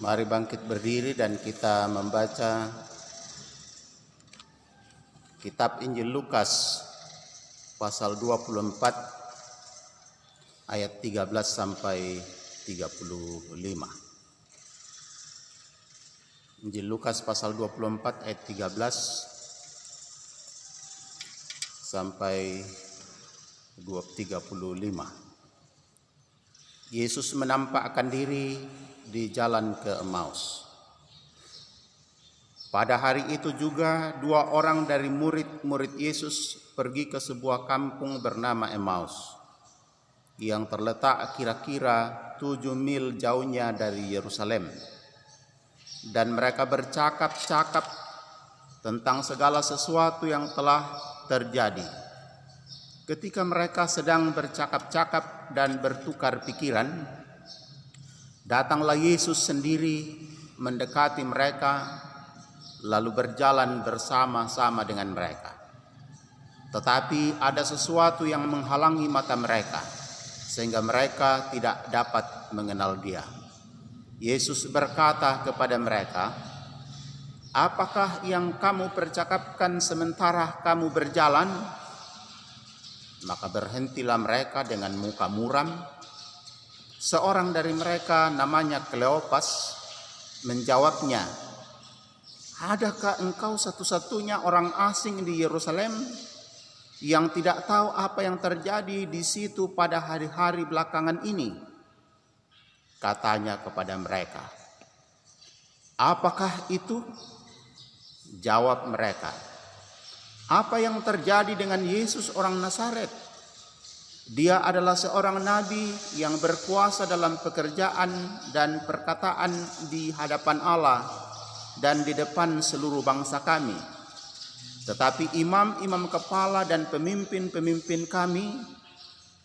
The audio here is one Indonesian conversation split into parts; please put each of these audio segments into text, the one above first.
Mari bangkit berdiri dan kita membaca Kitab Injil Lukas pasal 24 ayat 13 sampai 35. Injil Lukas pasal 24 ayat 13 sampai 35. Yesus menampakkan diri di jalan ke Emmaus. Pada hari itu juga 2 orang dari murid-murid Yesus pergi ke sebuah kampung bernama Emmaus yang terletak kira-kira 7 mil jauhnya dari Yerusalem. Dan mereka bercakap-cakap tentang segala sesuatu yang telah terjadi. Ketika mereka sedang bercakap-cakap dan bertukar pikiran, datanglah Yesus sendiri mendekati mereka, lalu berjalan bersama-sama dengan mereka. Tetapi ada sesuatu yang menghalangi mata mereka, sehingga mereka tidak dapat mengenal Dia. Yesus berkata kepada mereka, "Apakah yang kamu percakapkan sementara kamu berjalan?" Maka berhentilah mereka dengan muka muram. Seorang dari mereka namanya Kleopas menjawabnya, "Adakah engkau satu-satunya orang asing di Yerusalem yang tidak tahu apa yang terjadi di situ pada hari-hari belakangan ini?" Katanya kepada mereka, "Apakah itu?" Jawab mereka, "Apa yang terjadi dengan Yesus orang Nazaret? Dia adalah seorang nabi yang berkuasa dalam pekerjaan dan perkataan di hadapan Allah dan di depan seluruh bangsa kami. Tetapi imam-imam kepala dan pemimpin-pemimpin kami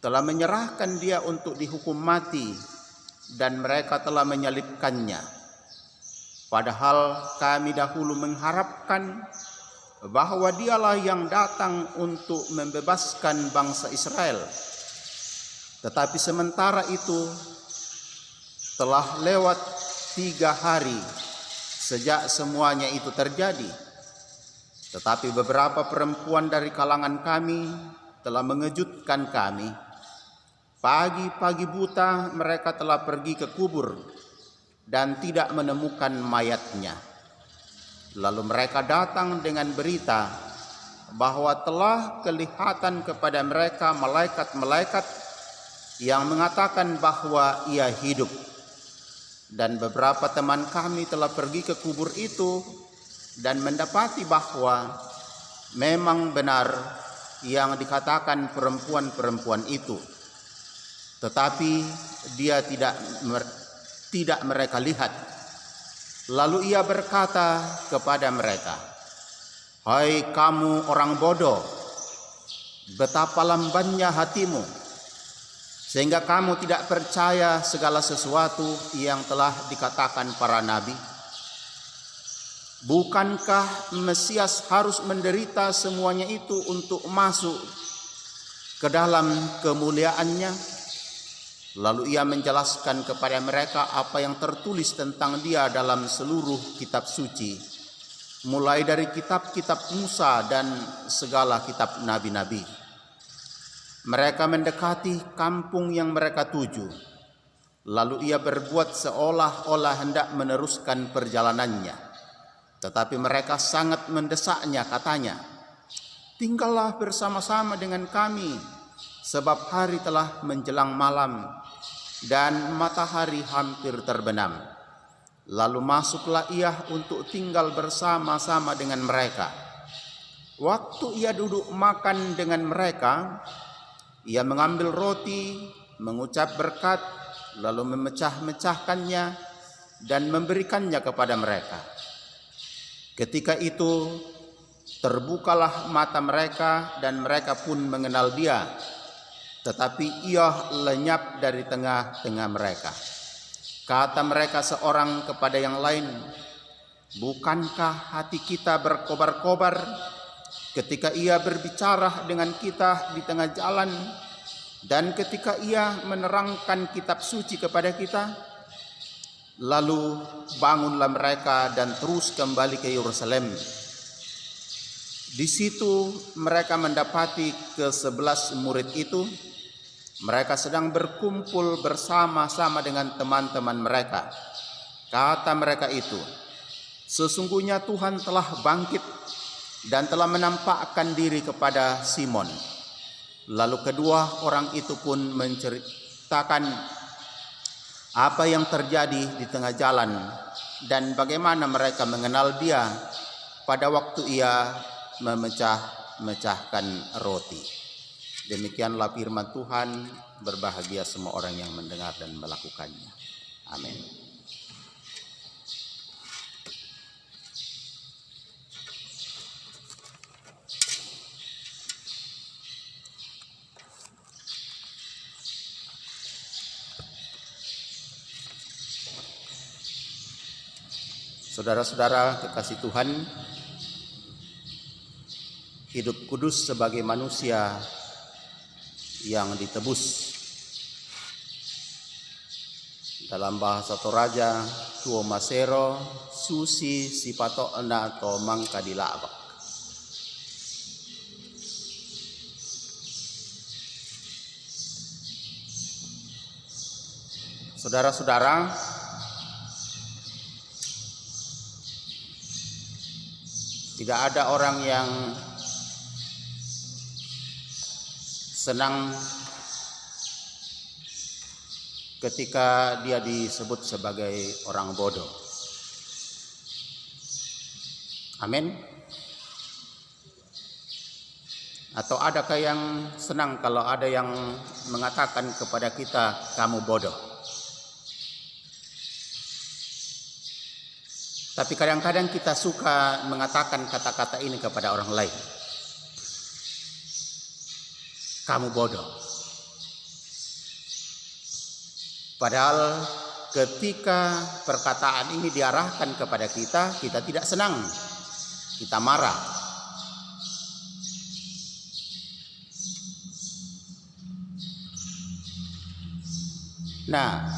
telah menyerahkan dia untuk dihukum mati dan mereka telah menyalibkannya. Padahal kami dahulu mengharapkan bahwa dialah yang datang untuk membebaskan bangsa Israel. Tetapi sementara itu telah lewat 3 hari sejak semuanya itu terjadi. Tetapi beberapa perempuan dari kalangan kami telah mengejutkan kami. Pagi-pagi buta mereka telah pergi ke kubur dan tidak menemukan mayatnya. Lalu mereka datang dengan berita bahwa telah kelihatan kepada mereka malaikat-malaikat yang mengatakan bahwa ia hidup. Dan beberapa teman kami telah pergi ke kubur itu dan mendapati bahwa memang benar yang dikatakan perempuan-perempuan itu. Tetapi dia tidak mereka lihat. Lalu ia berkata kepada mereka, "Hai kamu orang bodoh, betapa lambannya hatimu, sehingga kamu tidak percaya segala sesuatu yang telah dikatakan para nabi? Bukankah Mesias harus menderita semuanya itu untuk masuk ke dalam kemuliaannya?" Lalu ia menjelaskan kepada mereka apa yang tertulis tentang dia dalam seluruh kitab suci, mulai dari kitab-kitab Musa dan segala kitab nabi-nabi. Mereka mendekati kampung yang mereka tuju. Lalu ia berbuat seolah-olah hendak meneruskan perjalanannya. Tetapi mereka sangat mendesaknya, katanya, "Tinggallah bersama-sama dengan kami, sebab hari telah menjelang malam dan matahari hampir terbenam." Lalu masuklah ia untuk tinggal bersama-sama dengan mereka. Waktu ia duduk makan dengan mereka, ia mengambil roti, mengucap berkat, lalu memecah-mecahkannya dan memberikannya kepada mereka. Ketika itu terbukalah mata mereka dan mereka pun mengenal dia. Tetapi ia lenyap dari tengah-tengah mereka. Kata mereka seorang kepada yang lain, "Bukankah hati kita berkobar-kobar ketika ia berbicara dengan kita di tengah jalan dan ketika ia menerangkan kitab suci kepada kita?" Lalu bangunlah mereka dan terus kembali ke Yerusalem. Di situ mereka mendapati ke-11 murid itu. Mereka sedang berkumpul bersama-sama dengan teman-teman mereka. Kata mereka itu, "Sesungguhnya Tuhan telah bangkit dan telah menampakkan diri kepada Simon." Lalu kedua orang itu pun menceritakan apa yang terjadi di tengah jalan dan bagaimana mereka mengenal dia pada waktu ia memecahkan roti. Demikianlah firman Tuhan. Berbahagia semua orang yang mendengar dan melakukannya. Amin. Saudara-saudara kekasih Tuhan, hidup kudus sebagai manusia yang ditebus. Dalam bahasa Toraja, tuo masero, susi sipato nato mangka dilabak. Saudara-saudara, tidak ada orang yang senang ketika dia disebut sebagai orang bodoh. Amin. Atau adakah yang senang kalau ada yang mengatakan kepada kita, "Kamu bodoh"? Tapi kadang-kadang kita suka mengatakan kata-kata ini kepada orang lain. Kamu bodoh. Padahal ketika perkataan ini diarahkan kepada kita, kita tidak senang. Kita marah. Nah,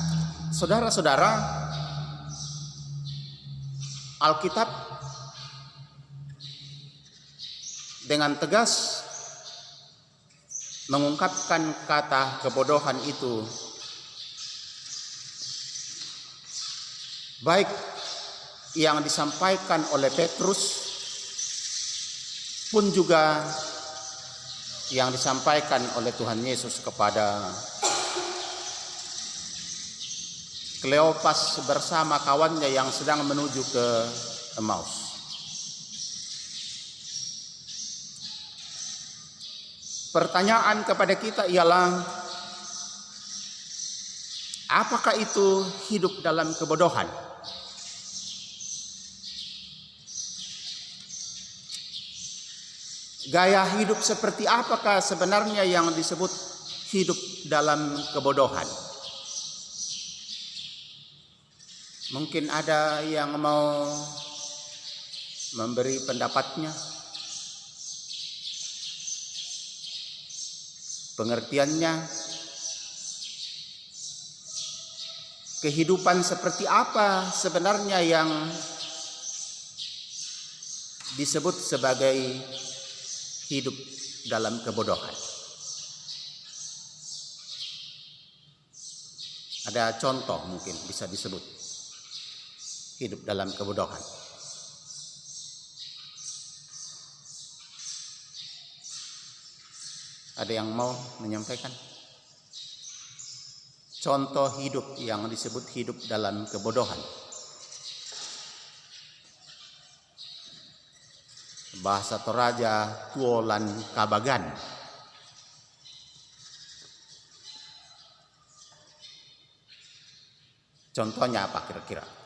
saudara-saudara, Alkitab dengan tegas mengungkapkan kata kebodohan itu, baik yang disampaikan oleh Petrus pun juga yang disampaikan oleh Tuhan Yesus kepada Kleopas bersama kawannya yang sedang menuju ke Emmaus. Pertanyaan kepada kita ialah, apakah itu hidup dalam kebodohan? Gaya hidup seperti apakah sebenarnya yang disebut hidup dalam kebodohan? Mungkin ada yang mau memberi pendapatnya, pengertiannya, kehidupan seperti apa sebenarnya yang disebut sebagai hidup dalam kebodohan. Ada contoh mungkin bisa disebut hidup dalam kebodohan. Ada yang mau menyampaikan contoh hidup yang disebut hidup dalam kebodohan? Bahasa Toraja tuolan kabagan. Contohnya apa kira-kira?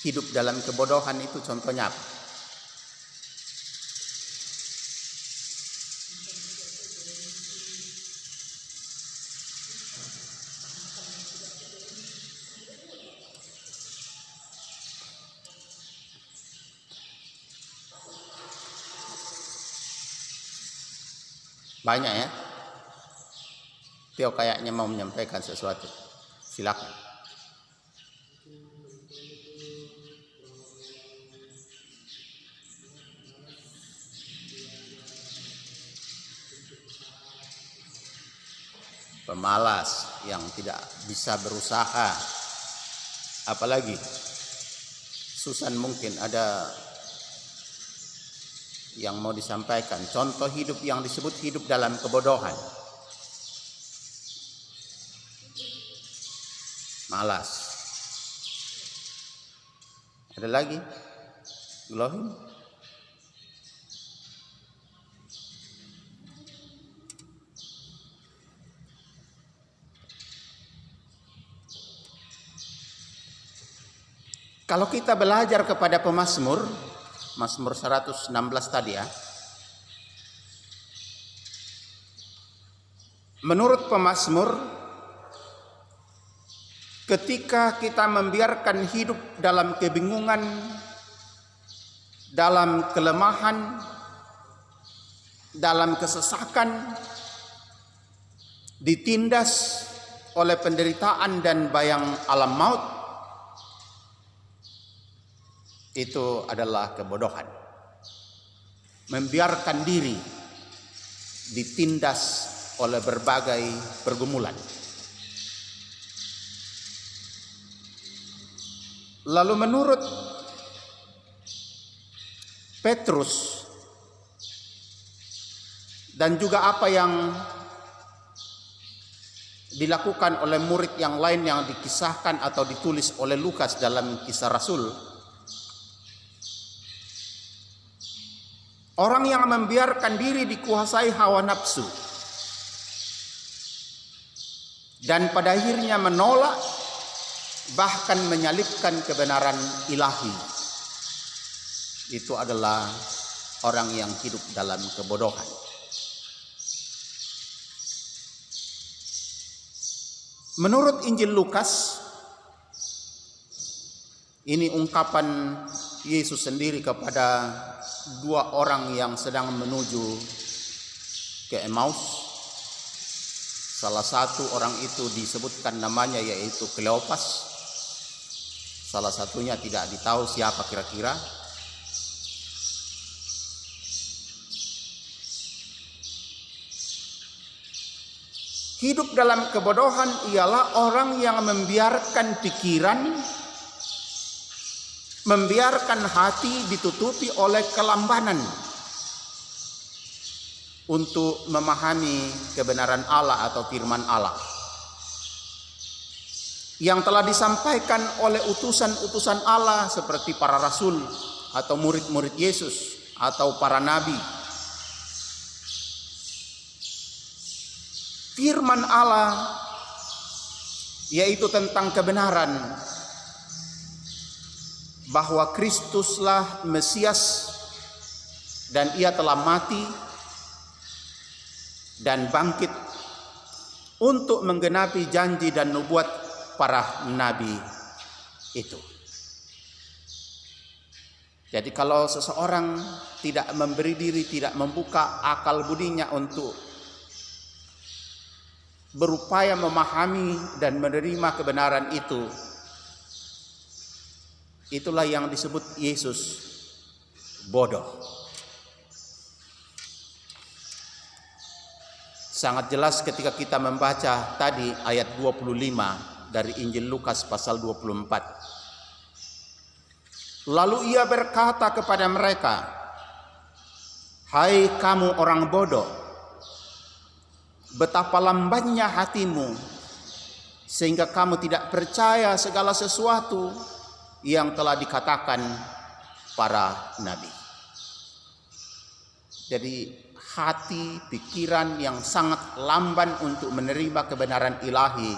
Hidup dalam kebodohan itu contohnya apa? Banyak ya. Tio kayaknya mau menyampaikan sesuatu. Silakan. Pemalas yang tidak bisa berusaha. Apalagi Susan mungkin ada yang mau disampaikan. Contoh hidup yang disebut hidup dalam kebodohan. Malas. Ada lagi? Glowing? Kalau kita belajar kepada pemazmur, Mazmur 116 tadi ya. Menurut pemazmur, ketika kita membiarkan hidup dalam kebingungan, dalam kelemahan, dalam kesesakan, ditindas oleh penderitaan dan bayang alam maut, itu adalah kebodohan. Membiarkan diri ditindas oleh berbagai pergumulan. Lalu menurut Petrus dan juga apa yang dilakukan oleh murid yang lain yang dikisahkan atau ditulis oleh Lukas dalam Kisah Rasul, orang yang membiarkan diri dikuasai hawa nafsu dan pada akhirnya menolak bahkan menyalibkan kebenaran ilahi, itu adalah orang yang hidup dalam kebodohan. Menurut Injil Lukas, ini ungkapan Yesus sendiri kepada dua orang yang sedang menuju ke Emmaus. Salah satu orang itu disebutkan namanya yaitu Kleopas. Salah satunya tidak ditahu siapa kira-kira. Hidup dalam kebodohan ialah orang yang membiarkan pikiran, membiarkan hati ditutupi oleh kelambanan untuk memahami kebenaran Allah atau firman Allah yang telah disampaikan oleh utusan-utusan Allah seperti para rasul atau murid-murid Yesus atau para nabi. Firman Allah yaitu tentang kebenaran bahwa Kristuslah Mesias dan ia telah mati dan bangkit untuk menggenapi janji dan nubuat para nabi itu. Jadi kalau seseorang tidak memberi diri, tidak membuka akal budinya untuk berupaya memahami dan menerima kebenaran itu, itulah yang disebut Yesus bodoh. Sangat jelas ketika kita membaca tadi ayat 25 dari Injil Lukas pasal 24. Lalu ia berkata kepada mereka, "Hai kamu orang bodoh, betapa lambannya hatimu sehingga kamu tidak percaya segala sesuatu yang telah dikatakan para nabi." Jadi hati, pikiran yang sangat lamban untuk menerima kebenaran ilahi,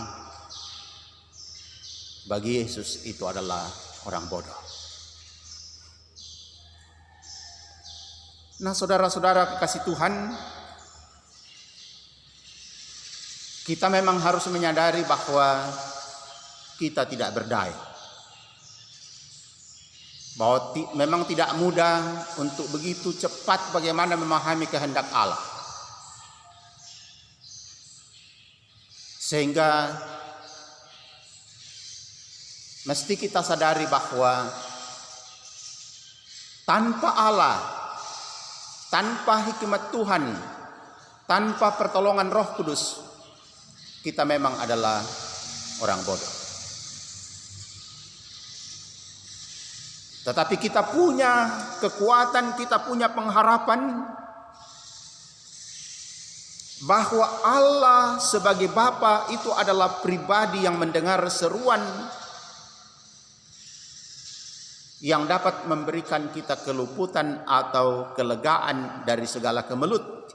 bagi Yesus itu adalah orang bodoh. Nah, saudara-saudara kekasih Tuhan, kita memang harus menyadari bahwa kita tidak berdaya. Bahwa memang tidak mudah untuk begitu cepat bagaimana memahami kehendak Allah. Sehingga mesti kita sadari bahwa tanpa Allah, tanpa hikmat Tuhan, tanpa pertolongan Roh Kudus, kita memang adalah orang bodoh. Tetapi kita punya kekuatan, kita punya pengharapan bahwa Allah sebagai Bapa itu adalah pribadi yang mendengar seruan, yang dapat memberikan kita keluputan atau kelegaan dari segala kemelut.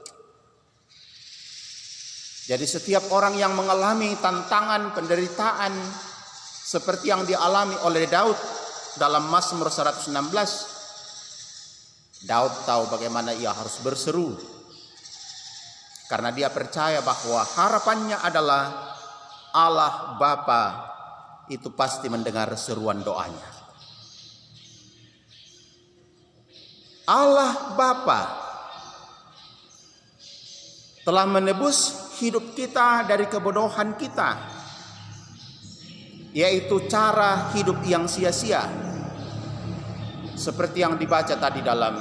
Jadi setiap orang yang mengalami tantangan, penderitaan seperti yang dialami oleh Daud dalam Mazmur 116, Daud tahu bagaimana ia harus berseru, karena dia percaya bahwa harapannya adalah Allah Bapa itu pasti mendengar seruan doanya. Allah Bapa telah menebus hidup kita dari kebodohan kita, yaitu cara hidup yang sia-sia, seperti yang dibaca tadi dalam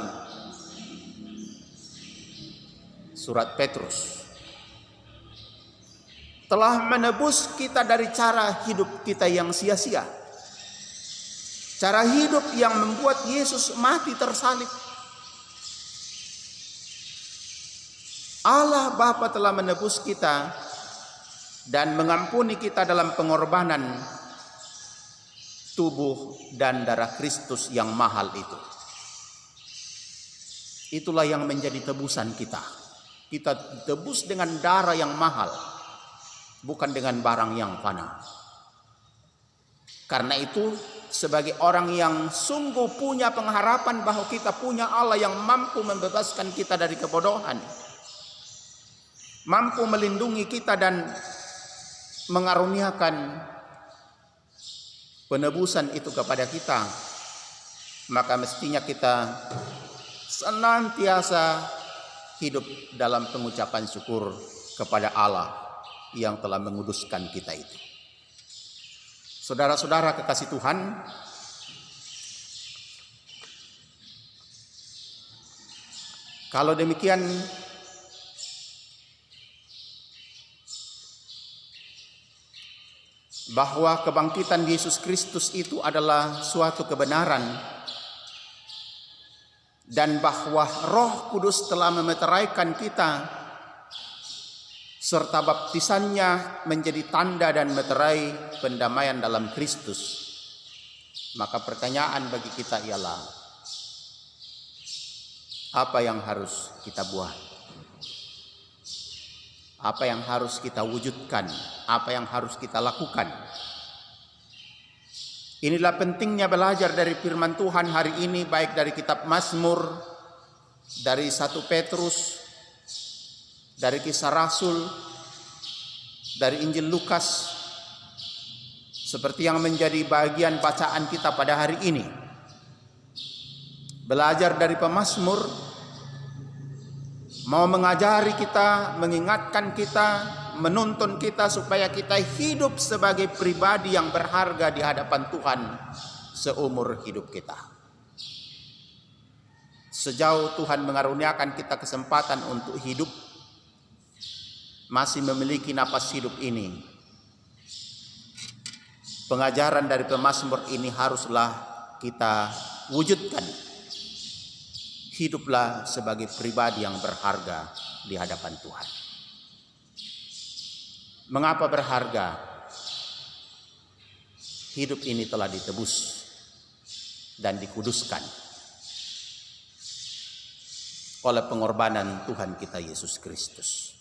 surat Petrus. Telah menebus kita dari cara hidup kita yang sia-sia, cara hidup yang membuat Yesus mati tersalib. Allah Bapa telah menebus kita dan mengampuni kita dalam pengorbanan tubuh dan darah Kristus yang mahal itu. Itulah yang menjadi tebusan kita. Kita tebus dengan darah yang mahal, bukan dengan barang yang fana. Karena itu, sebagai orang yang sungguh punya pengharapan bahwa kita punya Allah yang mampu membebaskan kita dari kebodohan, mampu melindungi kita dan mengaruniakan penebusan itu kepada kita, maka mestinya kita senantiasa hidup dalam pengucapan syukur kepada Allah yang telah menguduskan kita itu. Saudara-saudara kekasih Tuhan, kalau demikian, bahwa kebangkitan Yesus Kristus itu adalah suatu kebenaran, dan bahwa Roh Kudus telah memeteraikan kita, serta baptisannya menjadi tanda dan meterai pendamaian dalam Kristus, maka pertanyaan bagi kita ialah, apa yang harus kita buat? Apa yang harus kita wujudkan? Apa yang harus kita lakukan? Inilah pentingnya belajar dari firman Tuhan hari ini, baik dari kitab Mazmur, dari 1 Petrus, dari Kisah Rasul, dari Injil Lukas, seperti yang menjadi bagian bacaan kita pada hari ini. Belajar dari pemazmur mau mengajari kita, mengingatkan kita, menuntun kita supaya kita hidup sebagai pribadi yang berharga di hadapan Tuhan seumur hidup kita. Sejauh Tuhan mengaruniakan kita kesempatan untuk hidup, masih memiliki napas hidup ini, pengajaran dari pemazmur ini haruslah kita wujudkan. Hiduplah sebagai pribadi yang berharga di hadapan Tuhan. Mengapa berharga? Hidup ini telah ditebus dan dikuduskan oleh pengorbanan Tuhan kita Yesus Kristus.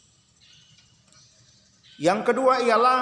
Yang kedua ialah